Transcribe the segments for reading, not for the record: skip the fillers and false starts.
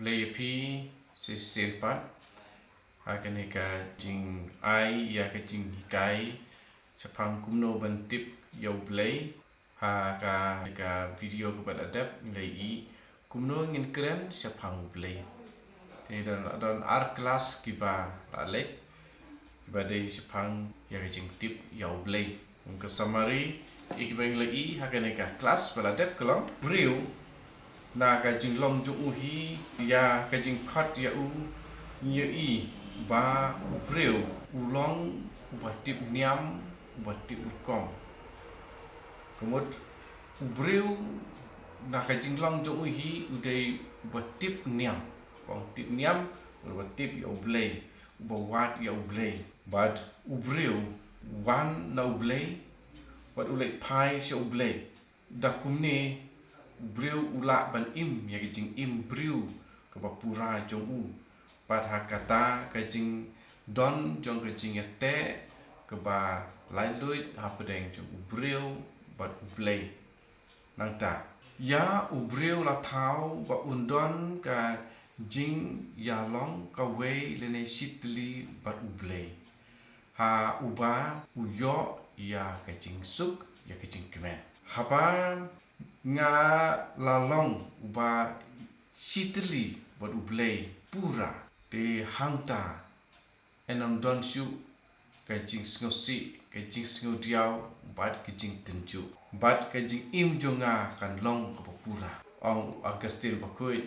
Lepi si silpat hakane ka jing ai ya ka jing kai sapang kumno bantip yau play ha ka video kepada adap ngai I kumno ngin keren sapang play te don art class kiba lek kiba dei sapang ya ka jing tip yau play ke summary ikiba ngai hakane ka class pada adap kelong briu na ka jing long ju hi ya ka jing khat ya u như I ba briu ulong ba tip niam ba tip kom kemud briu na ka jing long ju hi udai ba tip niam bang tip niam ba tip ya blay ba wat ya blay but briu wan na blay wat ulai pai sha blay da kumne briu ula ban im ya jing im briu ka ba pura jong u pat hakata ka jing don jong ka jing te ka ba lai luit ha pedeng jong briu bat play nang ta ya briu la thau ba undon ka jing ya long ka wei le ne shitli bat play ha uba uyo ya ka jing suk ya ka jing kemen haba nga lalong ba shitli bat play pura te hangta enam don shu ka jing sngosi ka jing snodiao bat ka jing tenju bat ka jing im jonga kan long ka pura ong Augustine bakui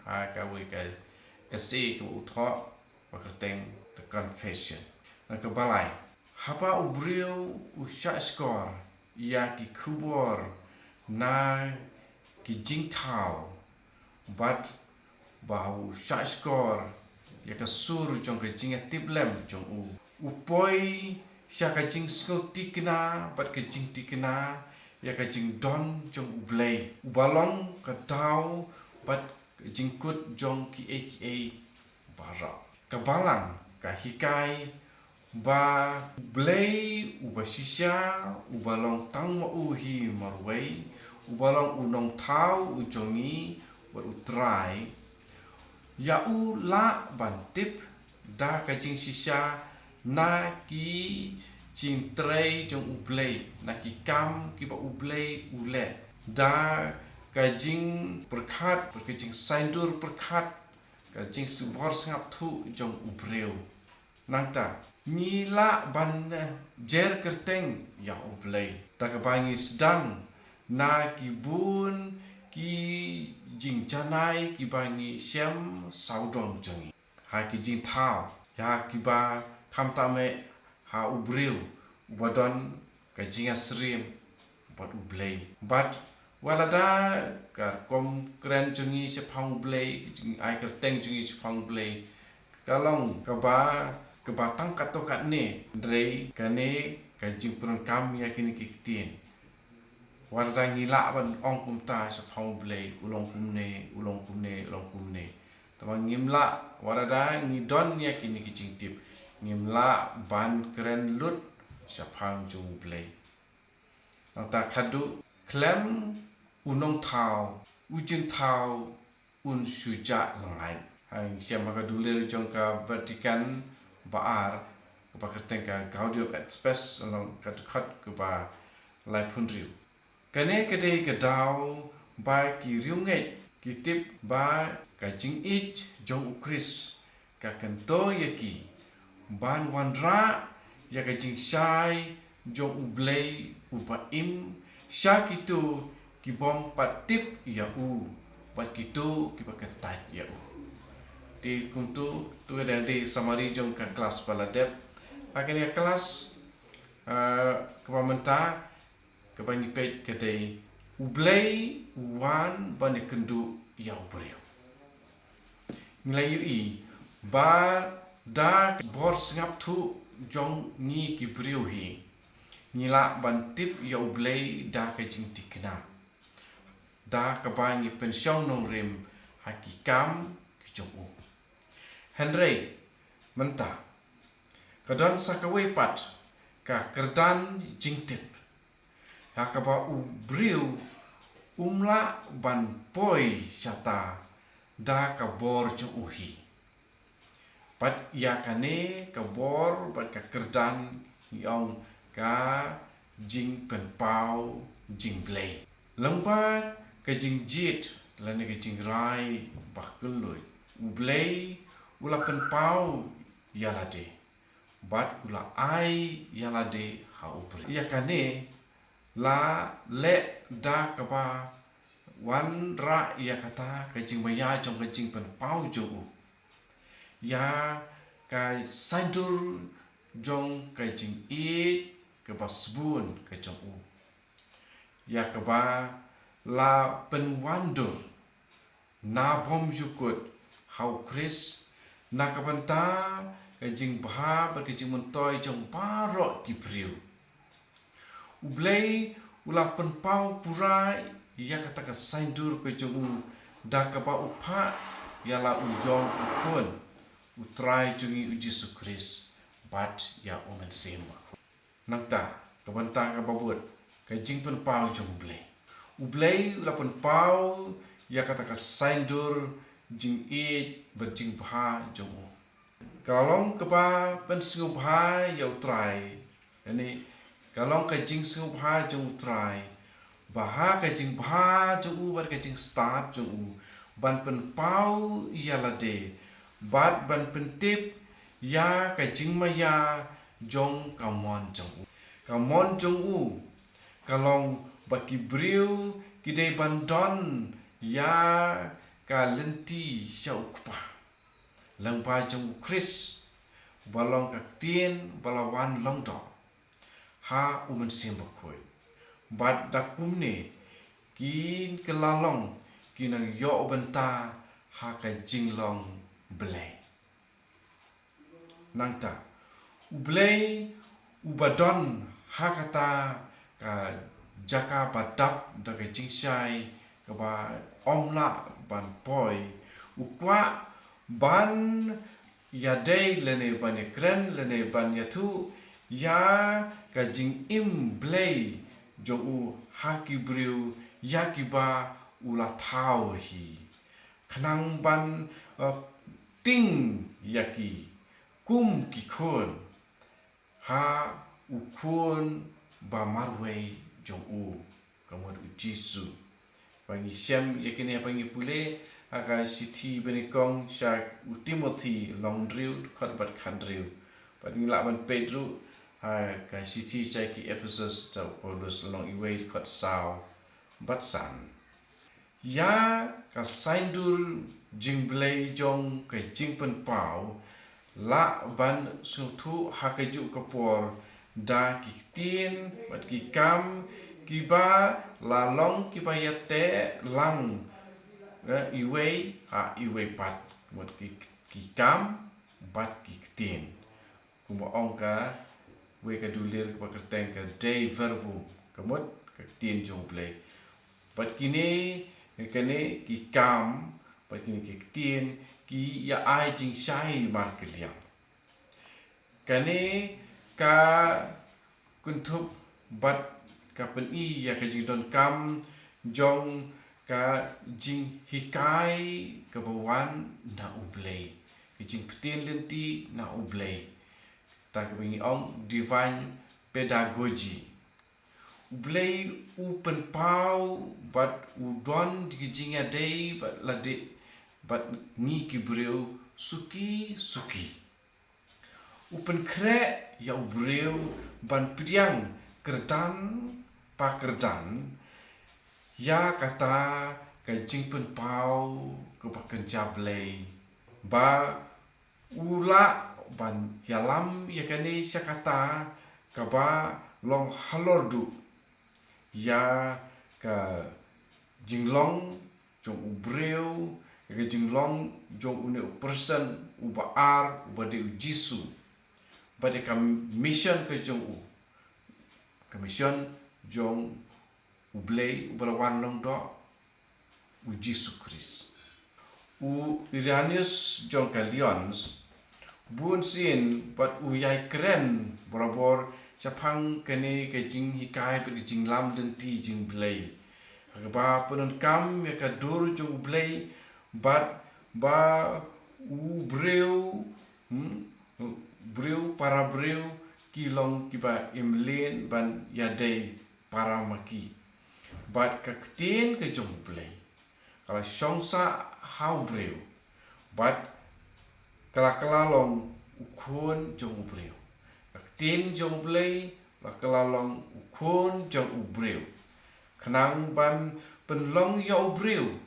ha ka we ka essay ka utho ba kerteng the confession ka balai haba ubriu usha score ya ki kubor na ki jing tau bat bau sha score ya ka sur jong ka jing tip lem jong u upoi sha ka jing skoti kena bat ka jing tikena ya ka jing don jong blay balong ka tau bat ka jing kut jong ki aka bara ka balang ka hikai ba blay uba shisha ubalong tang ma uhi marway ubalong unong tau ujongi wat utrai ya u la bantip da ka jing shisha na ki jing tray jong ublay na ki kam ki ba ublay ule da ka jing perkhat ka jing saindur perkhat ka jing subor sangap thu jong ubreu nangta ni la ban jer kerteng ya ublay da ka bangi sedang na ki bun ki jing janai ki bangi siam saudong jongi ha ki jing thao ya ki ba kham ta me ha ubriu wadon ka jing asrim bat ublay bat walada ka kom kren jongi se phang ublay jing ai kerteng jongi se phang ublay kalong ka ba tang katokat ne drei ka ne ka jing pron kam ya kini ki tin warda ngila ban ong kumta sa phang blay ulong kumne tama ngimla warada ngidon ya kini kicing tip ngimla ban keren lut sa phang jung blay nata khadu klem unong thau ujin thau un suja langai hang siapa ka dulir jong ka Vatican baar ka kerteng ka Gaudium et Spes along ka khat ka ba lai phunriu kane kade kadau ba ki riunget ki tip ba ka jing ich jong ukris ka kanto yaki ban wanra ya ka jing shai jong ublay upa im sha kitu ki bom patip ya u bat kitu ki ba katat ya u ti kuntu tu ada di summary jong ka kelas baladep akane kelas kepamenta kebanyi page kedai ublay wan ban kendu ya ubriu nilai ui ba da bor singap thu jong ni ki briu hi nila ban tip ya ublay da ka jing tikna da ka banyi pensiong nong rim hakikam ki jong u Henry menta kadang sakawai pat ka kerdan jing tip hakaba ubriu umla ban poi syata da kabor jong uhi. Pat ya kane kabor pat ka kerdan yong ka jing pen pau jing blei. Lempat ka jing jit lane ka jing rai bakuloi. Ublei ula pen pau yalade. Bat ula ai yalade ha upre. Ya kane la le da kaba wan ra ya kata ka jing maya jong ka jing pen pau jong ya ka saidur jong ka jing it ka basbun ka jong ya ka ba la pen wandur na bom jukut hau kris na ka banta ka jing bha ba ka jing montoi jong parok ki priu ublei ula pen pau pura ya kata ka saidur ka jong da ka ba upha ya la ujong ukun utrai jungi uji sukris bat ya omen sema nangta kabanta ka babut ka jing pen pau jong ublei ula pen pau ya kata ka saindur jing it berjing bha jong kalong ka ba pen singu bha ya utrai ini kalong ka jing singu bha jong utrai baha ka jing bha jong bar ka jing start jong ban pen pau ya lade bat ban pentip ya ka jing maya jong kamon jong kalong baki briu kidei bandon ya ka lenti shaukpa langpa jong kris balong ka tien balawan long do ha umen sembakoi bat dakumne kin kelalong kinang yo benta ha ka jinglong blei nangta ublei ubadon hakata ka jaka badap da ka jingshai ka ba omla ban poi ukwa ban ya dei lene ban kren lene ban yatu ya ka jing im blei jo u haki briu yakiba ula thau hi khnang ban ting yaki kum ki khon ha ukun ba marwei jong kamar ujisu pangi syam yakini pangi pule aga siti benikong sha Timothy longdriu khat bat khandriu pangi laban Pedro ha ka siti chai ki Ephesus ta Paulus long iwei khat sao bat san ya ka saindur jingblei jong ka jingpen pau la ban sutu hakaju kapor da ki tin bat ki kam ki ba la long ki ba yate lang iwei pat mot ki kam bat ki tin kuma ongka we ka dulir ka kerteng ka day verbu kamot ka tin jong blei bat kini kene ki kam bat kini ki tin ki ya ai jing shai mar keliam kane ka kuntup bat ka pen i ya ka jing don kam jong ka jing hikai ka bawan na ublei ki jing tin lenti na ublei ta ka bingi ong divine pedagogy ublei upen pau bat udon di jinga dei bat lade bat ni ki breu suki upen kre ya breu ban priang kerdan pa kerdan ya kata ka jingpen pau ke paken jablei ba ula ban yalam ya kane syakata ka ba long halordu ya ka jinglong jong ubreu ka jinglong jong une person uba ar uba de jisu pada ka mission ke jong ka mission jong ublei ubalawan long do u jisu kris u Iranius jong ka lions bun sin pat u yai kren borabor chapang kene ke jing hikai pe jing lam den ti jing blei ba penon kam ya ka dur jong blei bat ba breu breu para breu kilong kiba imlen ban yadei para maki bat kakten ke jong play kalau songsa how breu bat kala long ukon jong breu kakten jong play kala long ukon jong breu kenang ban penlong yau breu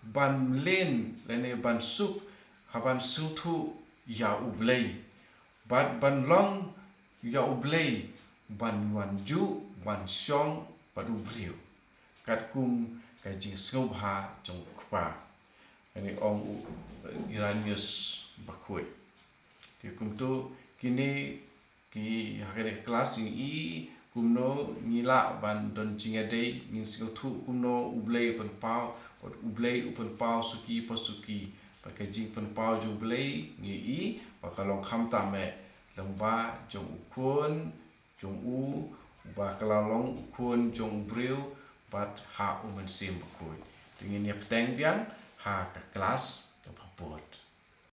ban len lene ban sup haban sutu ya ublei ban long ya ublei ban wanju ban song padu breu kat kum ka jing sngop ha jong kpa ani ong iranius bakoi ti kum tu kini ki hakene kelas ni i kumno ngila ban don jinga dei ning sing thu kumno ublei pan pau ublei upan pau suki pasuki pakai jing pan pau ju ublei ngi i pakalong kham ta me long ba jong ukun jong u ba kalalong ukun jong breu bat ha uman sim bakoi tingin ya peteng biang ha ka kelas ka papot